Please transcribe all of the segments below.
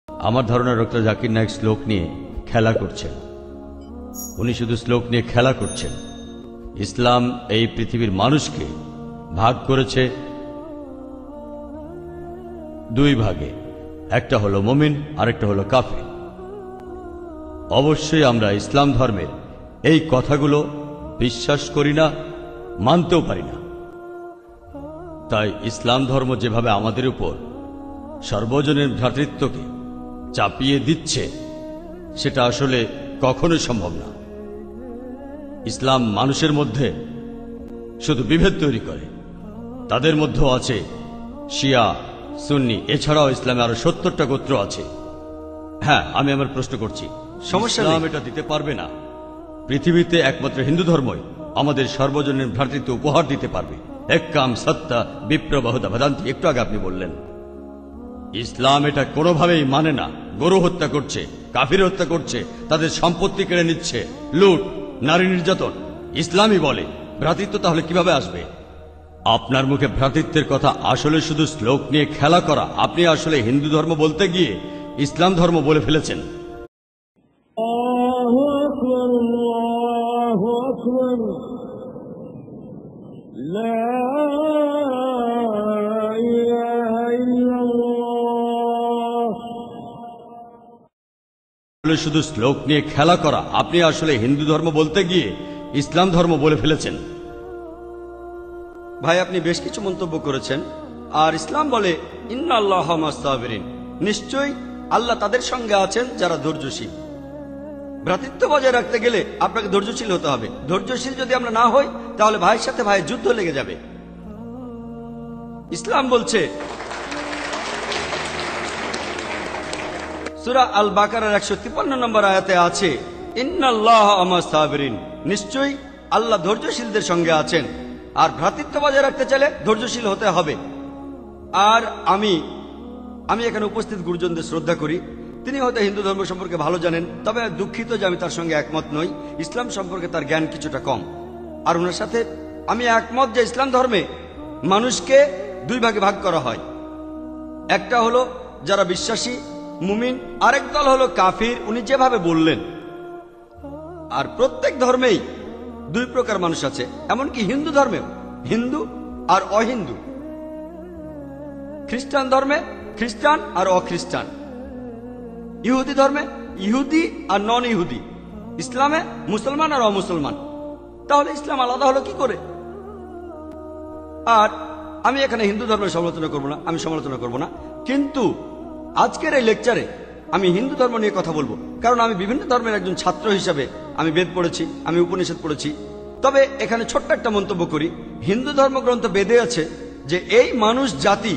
আমার ধারণা ডক্টর জাকির নায়েক শ্লোক নিয়ে খেলা করছেন। উনি শুধু শ্লোক নিয়ে খেলা করছেন। ইসলাম এই পৃথিবীর মানুষকে ভাগ করেছে দুই ভাগে, একটা হলো মুমিন আর একটা হলো কাফির। অবশ্যই আমরা ইসলাম ধর্মের এই কথাগুলো বিশ্বাস করি না, মানতেও পারি না। তাই ইসলাম ধর্ম যেভাবে আমাদের উপর সর্বজনীন ভ্রাতৃত্বকে চাপিয়ে দিচ্ছে, সেটা আসলে কখনোই সম্ভব না। ইসলাম মানুষের মধ্যে শুধু বিভেদ তৈরি করে। তাদের মধ্যেও আছে শিয়া, সুন্নি, এছাড়াও ইসলামে আরো ৭০টা গোত্র আছে। হ্যাঁ, আমি আমার প্রশ্ন করছি, সমস্যা নেই। ইসলাম এটা দিতে পারবে না। পৃথিবীতে একমাত্র হিন্দু ধর্মই আমাদের সর্বজনীন ভ্রাতৃত্ব উপহার দিতে পারবে। একাম সত্তা বিপ্রবাহুদা ভদান্তি, একটু আগে আপনি বললেন। ইসলাম এটা কোনোভাবেই মানে না। গরু হত্যা করছে, কাফির হত্যা করছে, তাদের সম্পত্তি কেড়ে নিচ্ছে, লুট, নারী নির্যাতন। ইসলামই বলে ভ্রাতৃত্ব তাহলে কিভাবে আসবে? আপনার মুখে ভ্রাতৃত্বের কথা আসলে শুধু শ্লোক নিয়ে খেলা করা। আপনি আসলে হিন্দু ধর্ম বলতে গিয়ে ইসলাম ধর্ম বলে ফেলেছেন। শুধু শ্লোক নিয়ে খেলা করা। আপনি আসলে হিন্দু ধর্ম বলতে গিয়ে ইসলাম ধর্ম বলে ফেলেছেন। ভাই, আপনি বেশ কিছু মন্তব্য করেছেন। আর ইসলাম বলে ইন্নাল্লাহ মা'আস সাবিরিন, নিশ্চয়ই আল্লাহ তাদের সঙ্গে আছেন যারা ধৈর্যশীল। ভ্রাতৃত্ব বজায় রাখতে গেলে আপনাকে ধৈর্যশীল হতে হবে। ধৈর্যশীল যদি আমরা না হই, তাহলে ভাইয়ের সাথে ভাইয়ের যুদ্ধ লেগে যাবে। ইসলাম বলছে সূরা আল বাকারার ১৫৩ নম্বর আয়াতে আছে, ইন্নাল্লাহ মা'আস সাবিরিন, নিশ্চয়ই আল্লাহ ধৈর্যশীলদের সঙ্গে আছেন। আর ভ্রাতৃত্ব বজায় রাখতে চাইলে ধৈর্যশীল হতে হবে। আর আমি এখানে উপস্থিত গুরুজনদের শ্রদ্ধা করি। তিনি হয়তো হিন্দু ধর্ম সম্পর্কে ভালো জানেন, তবে দুঃখিত যে আমি তার সঙ্গে একমত নই। ইসলাম সম্পর্কে তার জ্ঞান কিছুটা কম। আর ওনার সাথে আমি একমত যে ইসলাম ধর্মে মানুষকে দুই ভাগে ভাগ করা হয়। একটা হলো যারা বিশ্বাসী মুমিন, আরেক দল হলো কাফির, উনি যেভাবে বললেন। আর প্রত্যেক ধর্মেই দুই প্রকার মানুষ আছে, এমনকি হিন্দু ধর্মেও হিন্দু আর অহিন্দু। খ্রিস্টান ধর্মে খ্রিস্টান আর অখ্রিস্টান, ইহুদি ধর্মে ইহুদি আর নন ইহুদি, ইসলামে মুসলমান আর অমুসলমান। তাহলে ইসলাম আলাদা হলো কি করে? আর আমি এখানে হিন্দু ধর্মের সমালোচনা করব না, আমি সমালোচনা করব না। কিন্তু আজকের এই লেকচারে আমি হিন্দু ধর্ম নিয়ে কথা বলবো, কারণ আমি বিভিন্ন ধর্মের একজন ছাত্র হিসাবে আমি বেদ পড়েছি, আমি উপনিষদ পড়েছি। তবে এখানে ছোট্ট একটা মন্তব্য করি। হিন্দু ধর্মগ্রন্থ বেদে আছে যে এই মানুষ জাতি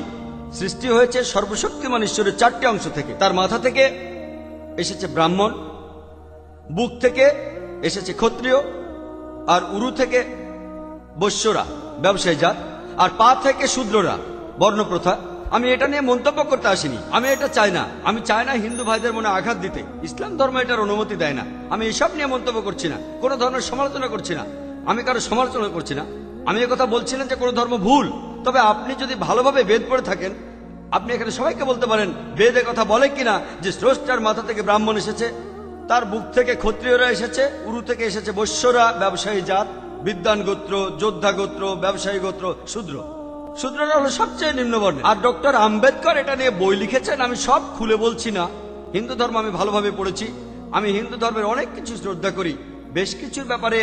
সৃষ্টি হয়েছে সর্বশক্তিমান ঈশ্বরের 4টি অংশ থেকে। তার মাথা থেকে এসেছে ব্রাহ্মণ, বুক থেকে এসেছে ক্ষত্রিয়, আর উরু থেকে বৈশ্যরা ব্যবসায়ী জাত, আর পা থেকে শূদ্ররা বর্ণপ্রথা। আমি এটা নিয়ে মন্তব্য করতে আসিনি, আমি এটা চাই না। আমি চাই না হিন্দু ভাইদের মনে আঘাত দিতে। ইসলাম ধর্ম এটার অনুমতি দেয় না। আমি এসব নিয়ে মন্তব্য করছি না, কোনো ধর্মের সমালোচনা করছি না, আমি কারো সমালোচনা করছি না। আমি কথা বলছিলাম যে কোনো ধর্ম ভুল। তবে আপনি যদি ভালোভাবে বেদ পড়ে থাকেন, আপনি এখানে সবাইকে বলতে পারেন বেদে কথা বলে কিনা যে স্রষ্টার মাথা থেকে ব্রাহ্মণ এসেছে, তার বুক থেকে ক্ষত্রিয়রা এসেছে, উরু থেকে এসেছে বৈশ্যরা ব্যবসায়ী জাত, বিদ্বান গোত্র, যোদ্ধা গোত্র, ব্যবসায়ী গোত্র, শূদ্র। শূদ্ররা হলো সবচেয়ে নিম্নবর্ণের। আর ডক্টর আম্বেদকর এটা নিয়ে বই লিখেছেন। আমি সব খুলে বলছি না। হিন্দু ধর্ম আমি ভালোভাবে পড়েছি। আমি হিন্দু ধর্মের অনেক কিছু শ্রদ্ধা করি, বেশ কিছুর ব্যাপারে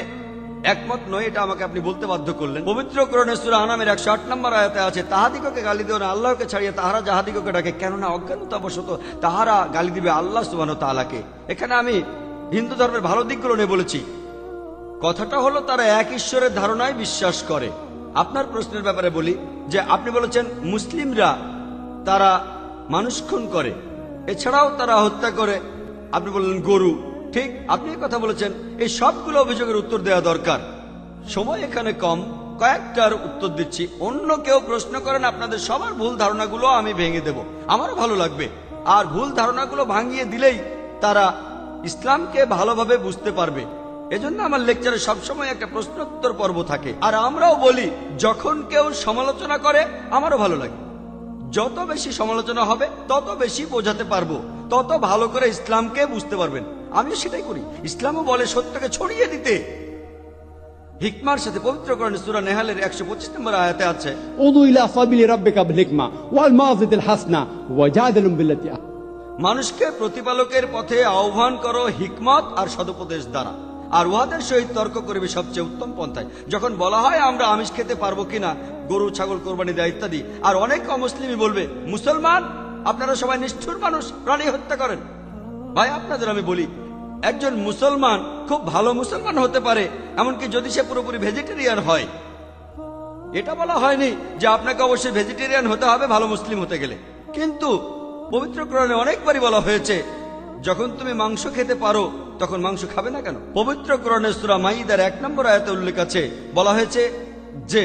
একমত নয়, এটা আমাকে আপনি বলতে বাধ্য করলেন। পবিত্র কোরআনে সূরা আনামের ১০৮ নম্বর আয়াতে আছে, তাহাদিগকে গালি দিও না আল্লাহকে ছাড়িয়ে তাহারা যাহাদিগকে ডাকে, কেননা অজ্ঞানতাবশত তাহারা গালি দিবে আল্লাহ সুবহানাহু ওয়া তাআলাকে। এখানে আমি হিন্দু ধর্মের ভালো দিকগুলো নিয়ে বলেছি। কথাটা হলো তারা এক ঈশ্বরের ধারণায় বিশ্বাস করে। আপনার প্রশ্নের ব্যাপারে বলি যে আপনি বলেছেন মুসলিমরা তারা মানুষ খুন করে, এছাড়াও তারা হত্যা করে। আপনি বললেন গরু, ঠিক আপনি কথা বলেছেন। এই সবগুলো অভিযোগের উত্তর দেওয়া দরকার, সময় এখানে কম, কয়েকটার উত্তর দিচ্ছি। অন্য কেউ প্রশ্ন করেন, আপনাদের সবার ভুল ধারণাগুলো আমি ভেঙে দেব, আমারও ভালো লাগবে। আর ভুল ধারণাগুলো ভাঙিয়ে দিলেই তারা ইসলামকে ভালোভাবে বুঝতে পারবে। এজন্য আমার লেকচারে সবসময় একটা প্রশ্নোত্তর পর্ব থাকে। আর আমরাও বলি, যখন কেউ সমালোচনা করে আমারও ভালো লাগে। যত বেশি সমালোচনা হবে তত বেশি বোঝাতে পারবো, তত ভালো করে ইসলামকে বুঝতে পারবেন। আমিও সেটাই করি। ইসলামও বলে সত্যকে ছড়িয়ে দিতে। হিকমার সাথে পবিত্র কোরআন সূরা নেহালের 125 নম্বর আয়াতে আছে, উদু ইলা সাবিলি রাব্বিকা বিল হিকমা ওয়াল মাউযিতিল হাসনা ওয়াজাদিলুম বিল্লাতি। মানুষকে প্রতিপালকের পথে আহ্বান করো হিকমত আর সদুপদেশ দ্বারা, আর উহাদের সহিত তর্ক করবে সবচেয়ে উত্তম পন্থায়। যখন বলা হয় আমরা আমিষ খেতে পারবো কিনা, গরু ছাগল কোরবানি দেয় ইত্যাদি, আর অনেক অমুসলিমই বলবে মুসলমান আপনারা সবাই নিষ্ঠুর মানুষ, প্রাণী হত্যা করেন। ভাই আপনাদের আমি বলি, একজন মুসলমান খুব ভালো মুসলমান হতে পারে, এমনকি যদি সে পুরোপুরি ভেজিটেরিয়ান হয়। এটা বলা হয়নি যে আপনাকে অবশ্যই ভেজিটেরিয়ান হতে হবে ভালো মুসলিম হতে গেলে, কিন্তু পবিত্র কোরআনে অনেকবারই বলা হয়েছে যখন তুমি মাংস খেতে পারো তখন মাংস খাবে না কেন। পবিত্র কোরআনে সূরা মাইদার 1 নম্বর আয়াতে উল্লেখ আছে, বলা হয়েছে যে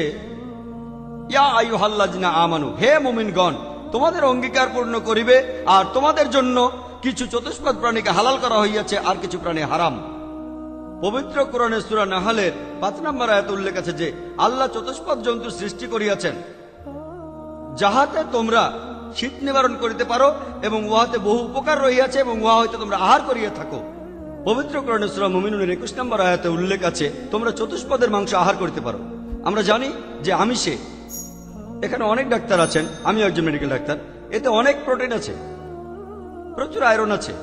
ইয়া আইয়ুহাল্লাযিনা আমানু, হে মুমিনগণ, তোমাদের অঙ্গীকার পূর্ণ করিবে, আর তোমাদের জন্য কিছু চতুষ্পদ প্রাণীকে হালাল করা হইয়াছে আর কিছু প্রাণী হারাম। পবিত্র কোরআনে সূরা নাহলের 5 নম্বর আয়াতে উল্লেখ আছে যে আল্লাহ চতুষ্পদ জন্তু সৃষ্টি করিয়াছেন যাহাতে তোমরা শীত নিবারণ করিতে পারো, এবং উহাতে বহু উপকার রহিয়াছে, এবং উহা হইতে তোমরা আহার করিয়া থাকো। পবিত্র কোরআনে সূরা মুমিনুনের 21 নম্বর আয়াতে উল্লেখ আছে তোমরা চতুষ্পদের মাংস আহার করিতে পারো। আমরা জানি যে আমিষে, এখানে অনেক ডাক্তার আছেন, আমিও একজন মেডিকেল ডাক্তার, এতে অনেক প্রোটিন আছে, প্রচুর আয়রন আছে,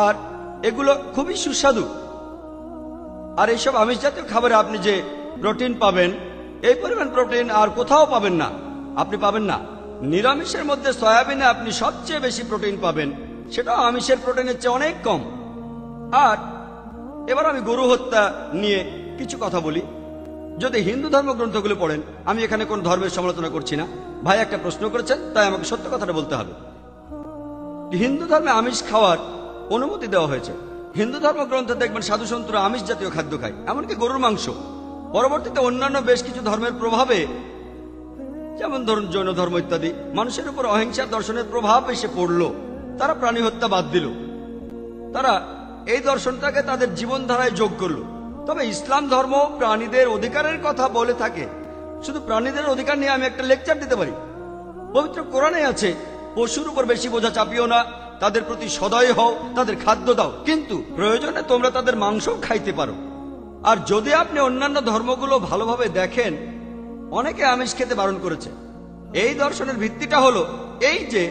আর এগুলো খুবই সুস্বাদু। আর এইসব আমিষ জাতীয় খাবারে আপনি যে প্রোটিন পাবেন, এই পরিমাণ প্রোটিন আর কোথাও পাবেন না, আপনি পাবেন না। নিরামিষের মধ্যে সয়াবিনে আপনি সবচেয়ে বেশি প্রোটিন পাবেন, সেটাও আমিষের প্রোটিনের চেয়ে অনেক কম। আর এবার আমি গরু হত্যা নিয়ে কিছু কথা বলি। যদি হিন্দু ধর্মগ্রন্থগুলো পড়েন, আমি এখানে কোন ধর্মের সমালোচনা করছি না, ভাই একটা প্রশ্ন করেছেন তাই আমাকে সত্য কথাটা বলতে হবে। হিন্দু ধর্মে আমিষ খাওয়ার অনুমতি দেওয়া হয়েছে। হিন্দু ধর্মগ্রন্থে দেখবেন সাধু সন্তরা আমিষ জাতীয় খাদ্য খায়, এমনকি গরুর মাংস। পরবর্তীতে অন্যান্য বেশ কিছু ধর্মের প্রভাবে, যেমন ধরুন জৈন ধর্ম ইত্যাদি, মানুষের উপর অহিংসার দর্শনের প্রভাব এসে পড়লো, তারা প্রাণী হত্যা বাদ দিল, তারা এই দর্শনটাকে তাদের জীবনধারায় যোগ করলো। তবে ইসলাম ধর্ম প্রাণীদের অধিকারের কথা বলে থাকে। শুধু প্রাণীদের অধিকার নিয়ে আমি একটা লেকচার দিতে পারি। পবিত্র কোরআনে আছে পশুর উপর বেশি বোঝা চাপিও না, তাদের প্রতি সদয় হও, তাদের খাদ্য দাও, কিন্তু প্রয়োজনে তোমরা তাদের মাংস খাইতে পারো। আর যদি আপনি অন্যান্য ধর্মগুলো ভালোভাবে দেখেন, অনেকে আমিষ খেতে বারণ করেছে। এই দর্শনের ভিত্তিটা হলো এই যে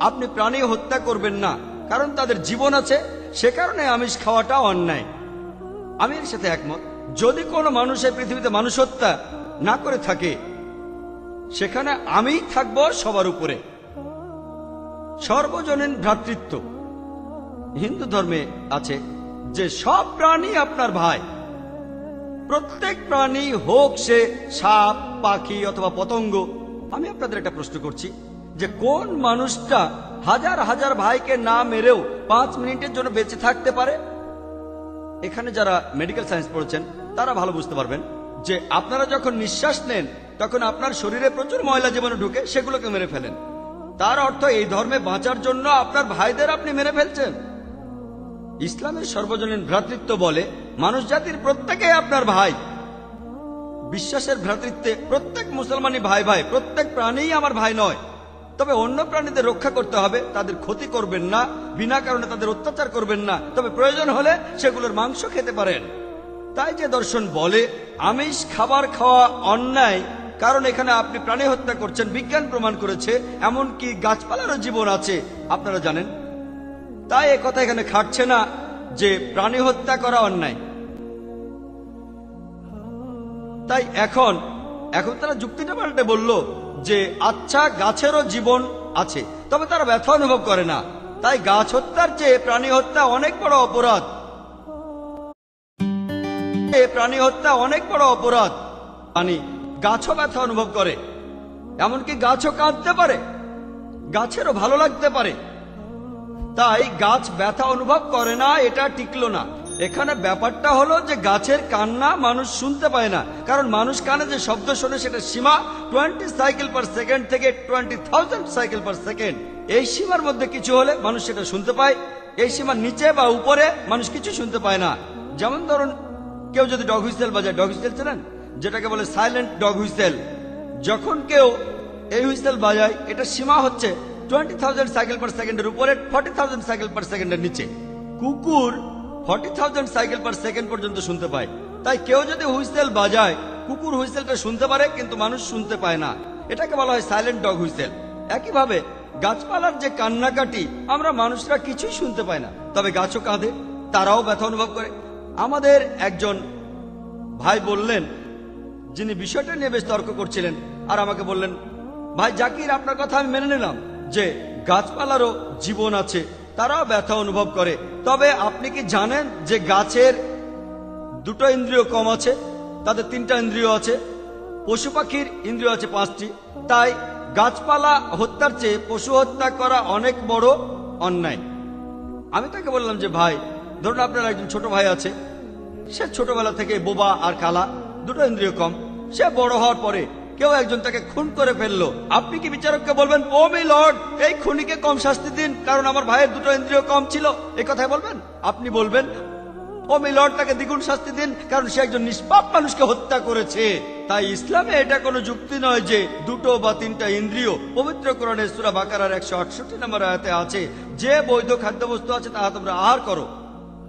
আপনি প্রাণী হত্যা করবেন না, কারণ তাদের জীবন আছে, সে কারণে আমিষ খাওয়াটা অন্যায়। আমি এর সাথে একমত। যদি কোনো মানুষের পৃথিবীতে মানুষ হত্যা না করে থাকে, সেখানে আমিই থাকবো সবার উপরে। সর্বজনীন ভ্রাতৃত্ব হিন্দু ধর্মে আছে যে সব প্রাণী আপনার ভাই। প্রত্যেক প্রাণী হোক সে সাপ, পাখি অথবা পতঙ্গ। আমি আপনাদের একটা প্রশ্ন করছি যে কোন মানুষটা হাজার হাজার ভাইকে না মেরেও 5 মিনিটের জন্য বেঁচে থাকতে পারে? এখানে যারা মেডিকেল সায়েন্স পড়েছেন তারা ভালো বুঝতে পারবেন যে আপনারা যখন নিঃশ্বাস নেন তখন আপনার শরীরে প্রচুর ময়লা জীবাণু ঢুকে, সেগুলোকে মেরে ফেলেন। তার অর্থ এই ধর্মে বাঁচার জন্য আপনার ভাইদের আপনি মেরে ফেলছেন। ইসলামের সর্বজনীন ভ্রাতৃত্ব বলে মানুষ জাতির প্রত্যেকেই আপনার ভাই। বিশ্বাসের ভ্রাতৃত্বে প্রত্যেক মুসলমানই ভাই ভাই, প্রত্যেক প্রাণীই আমার ভাই নয়। তবে অন্য প্রাণীদের রক্ষা করতে হবে, তাদের ক্ষতি করবেন না, বিনা কারণে তাদের অত্যাচার করবেন না, তবে প্রয়োজন হলে সেগুলোর মাংস খেতে পারেন। তাই যে দর্শন বলে আমিষ খাবার খাওয়া অন্যায়, কারণ এখানে আপনি প্রাণী হত্যা করছেন, বিজ্ঞান প্রমাণ করেছে, এমনকি গাছপালারও জীবন আছে, আপনারা জানেন। তাই একথা এখানে খাটছে না যে প্রাণী হত্যা করা অন্যায়। তাই এখন তারা যুক্তিটা পাল্টে বলল যে আচ্ছা, গাছেরও জীবন আছে, তবে তারা ব্যথা অনুভব করে না। তাই গাছ হত্যার চেয়ে প্রাণী হত্যা অনেক বড় অপরাধ। প্রাণী হত্যা অনেক বড় অপরাধ। গাছও ব্যথা অনুভব করে, এমনকি গাছও কাঁদতে পারে, গাছেরও ভালো লাগতে পারে। তাই গাছ ব্যথা অনুভব করে না, এটা টিকলো না। এখানে ব্যাপারটা হলো যে গাছের কান্না মানুষ শুনতে পায় না, কারণ মানুষ কানে যে শব্দ শোনে সেটা সীমা 20 সাইকেল পার সেকেন্ড থেকে 20,000 সাইকেল পার সেকেন্ড। এই সীমার মধ্যে কিছু হলে মানুষ সেটা শুনতে পায়, এই সীমার নিচে বা উপরে মানুষ কিছু শুনতে পায় না। যেমন ধরুন কেউ যদি ডগ হুইসেল বাজায়, ডগ হুইসেল চেনেন, যেটাকে বলে সাইলেন্ট ডগ হুইসেল। যখন কেউ এই হুইসেল বাজায়, এটা সীমা হচ্ছে 20,000 সাইকেল পার সেকেন্ডের উপরে, 40,000 সাইকেল পার সেকেন্ডের নিচে। কুকুর 40,000 সাইকেল পার সেকেন্ড পর্যন্ত শুনতে পায়। তাই কেউ যদি হুইসেল বাজায়, কুকুর হুইসেলটা শুনতে পারে কিন্তু মানুষ শুনতে পায় না। এটাকে বলা হয় সাইলেন্ট ডগ হুইসেল। একইভাবে গাছপালার যে কান্নাকাটি আমরা মানুষরা কিছুই শুনতে পাই না, তবে গাছও কাঁদে, তারাও ব্যথা অনুভব করে। আমাদের একজন ভাই বললেন, যিনি বিষয়টা নিয়ে বেশ তর্ক করছিলেন, আর আমাকে বললেন, ভাই জাকির, আপনার কথা আমি মেনে নিলাম যে গাছপালারও জীবন আছে, তারাও ব্যথা অনুভব করে, তবে আপনি কি জানেন যে গাছের দুটো ইন্দ্রিয় কম আছে, তাদের 3টা ইন্দ্রিয় আছে, পশু পাখির ইন্দ্রিয় আছে 5টি। তাই গাছপালা হত্যার চেয়ে পশু হত্যা করা অনেক বড় অন্যায়। আমি তাকে বললাম যে ভাই, ধরুন আপনার একজন ছোট ভাই আছে, সে ছোটবেলা থেকে বোবা আর কালা, দুটো ইন্দ্রিয় কম। সে বড় হওয়ার পরে কেউ একজন তাকে খুন করে ফেললো, আপনি কি বিচারককে বলবেন, ও মি লর্ড, এই খুনিকে কম শাস্তি দিন কারণ আমার ভাইয়ের দুটো ইন্দ্রিয় কম ছিল? এই কথাই বলবেন? আপনি বলবেন, ও মি লর্ড, তাকে দ্বিগুণ শাস্তি দিন কারণ সে একজন নিষ্পাপ মানুষকে হত্যা করেছে। তাই ইসলামে এটা কোনো যুক্তি নয় যে 2 বা 3টা ইন্দ্রিয়। পবিত্র কোরআনের সূরা বাকারার 168 নম্বর আয়াতে আছে, যে বৈধ খাদ্যবস্তু আছে তাহা তোমরা আহার করো।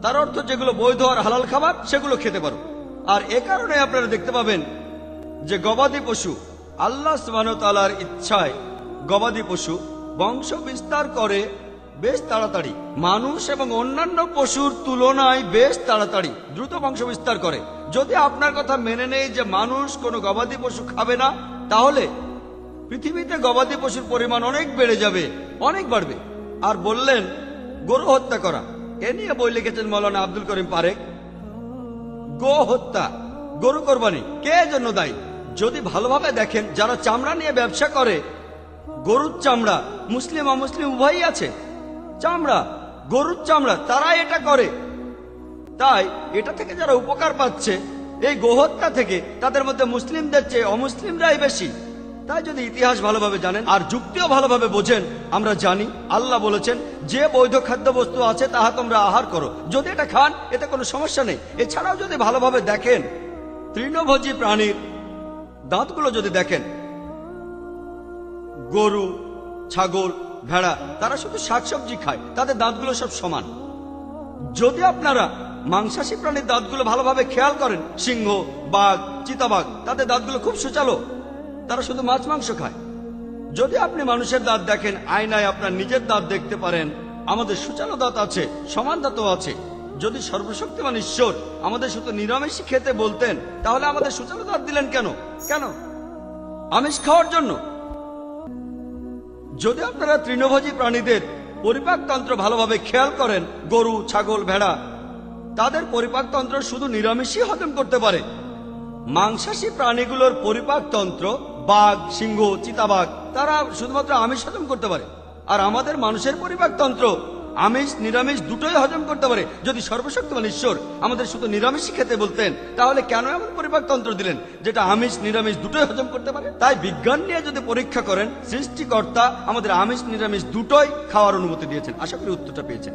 তার অর্থ যেগুলো বৈধ আর হালাল খাবার সেগুলো খেতে পারো। আর এ কারণে আপনারা দেখতে পাবেন যে গবাদি পশু, আল্লাহ সুবহানাহু ওয়া তাআলার ইচ্ছায় গবাদি পশু বংশ বিস্তার করে বেশ তাড়াতাড়ি, মানুষ এবং অন্যান্য পশুর তুলনায় বেশ তাড়াতাড়ি দ্রুত বংশ বিস্তার করে। যদি আপনার কথা মেনে নেই যে মানুষ কোনো গবাদি পশু খাবে না, তাহলে পৃথিবীতে গবাদি পশুর পরিমাণ অনেক বেড়ে যাবে, অনেক বাড়বে। আর বললেন গরু হত্যা করা, এ নিয়ে বই লিখেছেন মৌলানা আব্দুল করিম পারেক। গো হত্যা, গরু কোরবানি কে জন্য দায়ী? যদি ভালোভাবে দেখেন, যারা চামড়া নিয়ে ব্যবসা করে, গরুর চামড়া, মুসলিম অমুসলিম উভয়ই আছে, চামড়া, গরুর চামড়া, তারা এটা করে। তাই এটা থেকে যারা উপকার পাচ্ছে এই গোহত্যা থেকে, তাদের মধ্যে মুসলিমদের চেয়ে অমুসলিমরাই বেশি। তাই যদি ইতিহাস ভালোভাবে জানেন আর যুক্তিও ভালোভাবে বোঝেন, আমরা জানি আল্লাহ বলেছেন যে বৈধ খাদ্যবস্তু আছে তাহা তোমরা আহার করো, যদি এটা খান এতে কোনো সমস্যা নেই। এছাড়াও যদি ভালোভাবে দেখেন, তৃণভোজী প্রাণীর দাঁতগুলো যদি দেখেন, গরু, ছাগল, ভেড়া, তারা শুধু শাকসবজি খায়, তাদের দাঁতগুলো সব সমান। যদি আপনারা মাংসাশী প্রাণীর দাঁতগুলো ভালোভাবে খেয়াল করেন, সিংহ, বাঘ, চিতাবাঘ, তাদের দাঁতগুলো খুব সুচালো, তারা শুধু মাছ মাংস খায়। যদি আপনি মানুষের দাঁত দেখেন, আয়নায় আপনার নিজের দাঁত দেখতে পারেন, আমাদের সুচালো দাঁত আছে, সমান দাঁতও আছে। যদি সর্বশক্তিমান ঈশ্বর আমাদের শুধু নিরামিষ খেতে বলতেন, তাহলে আমাদের সুচালো দাঁত দিলেন কেন? কেন? আমিষ খাওয়ার জন্য? যদি আপনারা তৃণভোজী প্রাণীদের পরিপাকতন্ত্র ভালোভাবে খেয়াল করেন, গরু, ছাগল, ভেড়া, তাদের পরিপাকতন্ত্র শুধু নিরামিষই হজম করতে পারে। মাংসাশী প্রাণীগুলোর পরিপাকতন্ত্র, বাঘ, সিংহ, চিতাবাঘ, তারা শুধুমাত্র আমিষ হজম করতে পারে। আর আমাদের মানুষের পরিপাকতন্ত্র আমিষ নিরামিষ দুটোই হজম করতে পারে। যদি সর্বশক্তিমান ঈশ্বর আমাদের শুধু নিরামিষই খেতে বলতেন, তাহলে কেন এমন পরিপাকতন্ত্র দিলেন যেটা আমিষ নিরামিষ দুটোই হজম করতে পারে? তাই বিজ্ঞান নিয়ে যদি পরীক্ষা করেন, সৃষ্টিকর্তা আমাদের আমিষ নিরামিষ দুটোই খাওয়ার অনুমতি দিয়েছেন। আশা করি উত্তরটা পেয়েছেন।